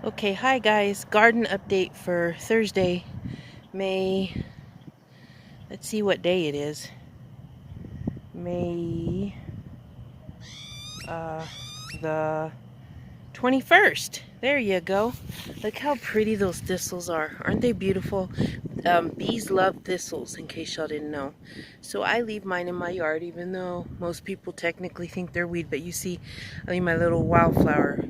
Okay, hi guys. Garden update for Thursday, May. Let's see what day it is. May the 21st. There you go. Look how pretty those thistles are. Aren't they beautiful? Bees love thistles, in case y'all didn't know. So I leave mine in my yard, even though most people technically think they're weed. But you see, I leave my little wildflower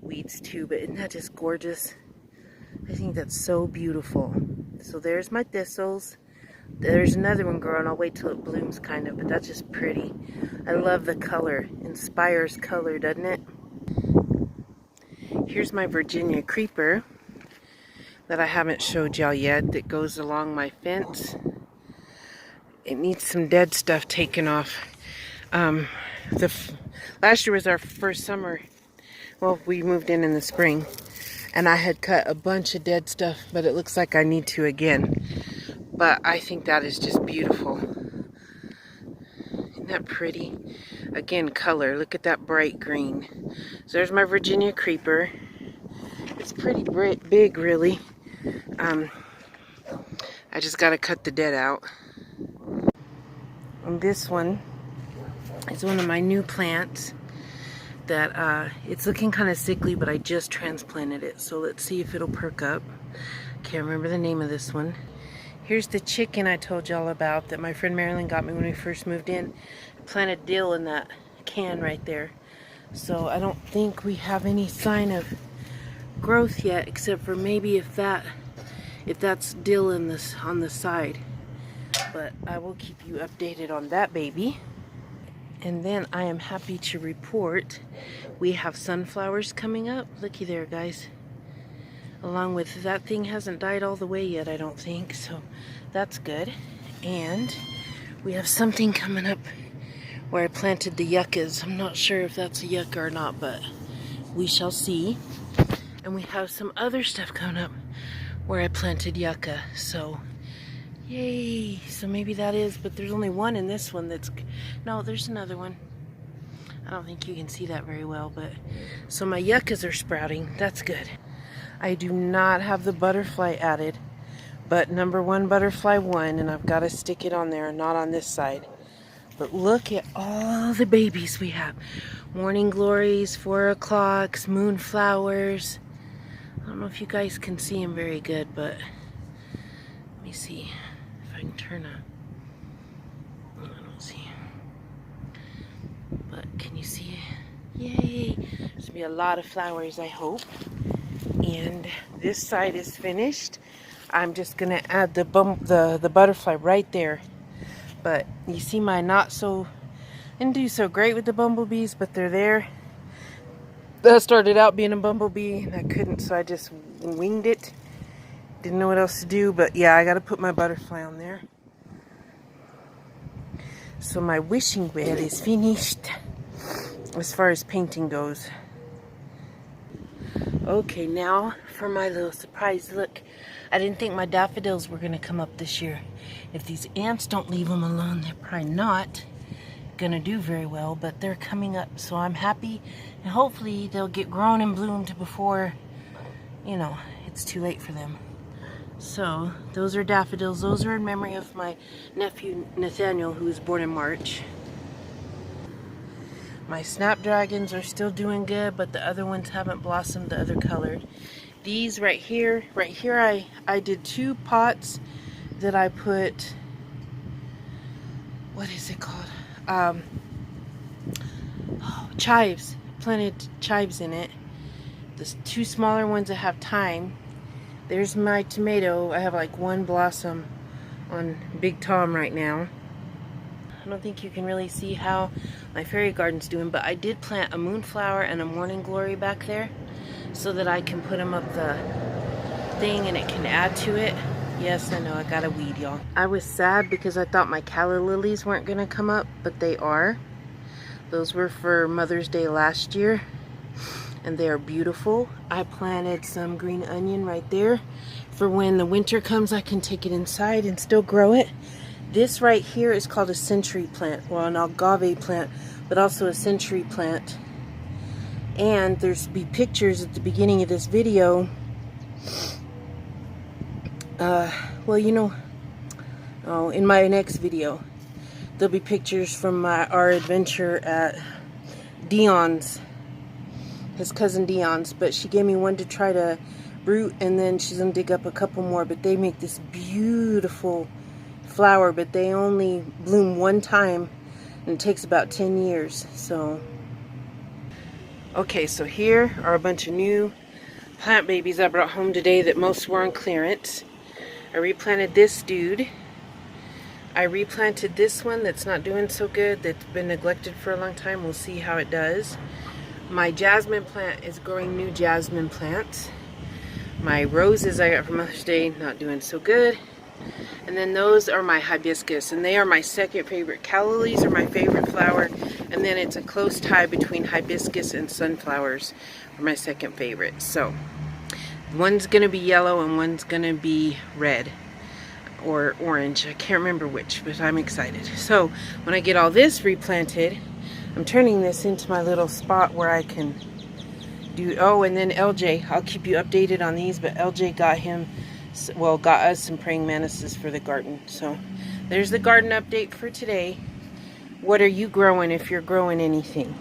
weeds too. But isn't that just gorgeous? I think that's so beautiful. So there's my thistles. There's another one growing. I'll wait till it blooms kind of, but that's just pretty. I love the color. Inspires color, doesn't it? Here's my Virginia creeper that I haven't showed y'all yet that goes along my fence. It needs some dead stuff taken off. Last year was our first summer. Well, we moved in the spring. And I had cut a bunch of dead stuff, but it looks like I need to again. But I think that is just beautiful. Isn't that pretty? Again, color. Look at that bright green. So there's my Virginia creeper. It's pretty big, really. I just got to cut the dead out. And this one is one of my new plants that it's looking kind of sickly, but I just transplanted it. So let's see if it'll perk up. Can't remember the name of this one. Here's the chicken I told y'all about that my friend Marilyn got me when we first moved in. I planted dill in that can right there. So I don't think we have any sign of growth yet, except for maybe if that's dill in this on the side. But I will keep you updated on that baby. And then I am happy to report we have sunflowers coming up. Looky there, guys. Along with that thing hasn't died all the way yet, I don't think. So that's good. And we have something coming up where I planted the yuccas. I'm not sure if that's a yucca or not, but we shall see. And we have some other stuff coming up where I planted yucca. So yay. So maybe that is, but there's only one in this one that's, no, there's another one. I don't think you can see that very well, but so my yuccas are sprouting. That's good. I do not have the butterfly added, but number one butterfly won, and I've got to stick it on there, not on this side. But look at all the babies we have. Morning glories, 4 o'clocks, moonflowers. I don't know if you guys can see them very good, but let me see if I can turn up. I don't see. But can you see it? Yay! There's going to be a lot of flowers, I hope. And this side is finished. I'm just going to add the butterfly right there. But you see my didn't do so great with the bumblebees, but they're there. That started out being a bumblebee, and I couldn't, so I just winged it. Didn't know what else to do, but yeah, I got to put my butterfly on there. So my wishing well is finished as far as painting goes. Okay, now for my little surprise. Look, I didn't think my daffodils were going to come up this year. If these ants don't leave them alone, they're probably not going to do very well, but they're coming up, so I'm happy. And hopefully they'll get grown and bloomed before, you know, it's too late for them. So those are daffodils. Those are in memory of my nephew Nathaniel, who was born in March. My snapdragons are still doing good, but the other ones haven't blossomed, the other colored. These right here I did 2 pots that I put, what is it called? Chives. Planted chives in it. The 2 smaller ones that have thyme. There's my tomato. I have like 1 blossom on Big Tom right now. I don't think you can really see how my fairy garden's doing, but I did plant a moonflower and a morning glory back there so that I can put them up the thing and it can add to it. Yes, I know, I got a weed, y'all. I was sad because I thought my calla lilies weren't gonna come up, but they are. Those were for Mother's Day last year, and they are beautiful. I planted some green onion right there for when the winter comes. I can take it inside and still grow it. This right here is called a century plant, well, an agave plant, but also a century plant. And there's be pictures at the beginning of this video. Well, you know, in my next video, there'll be pictures from our adventure at Dion's, his cousin Dion's. But she gave me one to try to root, and then she's gonna dig up a couple more. But they make this beautiful flower, but they only bloom one time, and it takes about 10 years. So, okay, so here are a bunch of new plant babies I brought home today that most were on clearance. I replanted this dude. I replanted this one that's not doing so good, that's been neglected for a long time. We'll see how it does. My jasmine plant is growing new jasmine plants. My roses I got from Mother's Day, not doing so good. And then those are my hibiscus, and they are my second favorite. Calla lilies are my favorite flower, and then it's a close tie between hibiscus and sunflowers are my second favorite. So one's gonna be yellow and one's gonna be red or orange. I can't remember which, but I'm excited. So when I get all this replanted, I'm turning this into my little spot where I can do, oh, and then LJ, I'll keep you updated on these, but LJ got us some praying mantises for the garden. So there's the garden update for today. What are you growing if you're growing anything?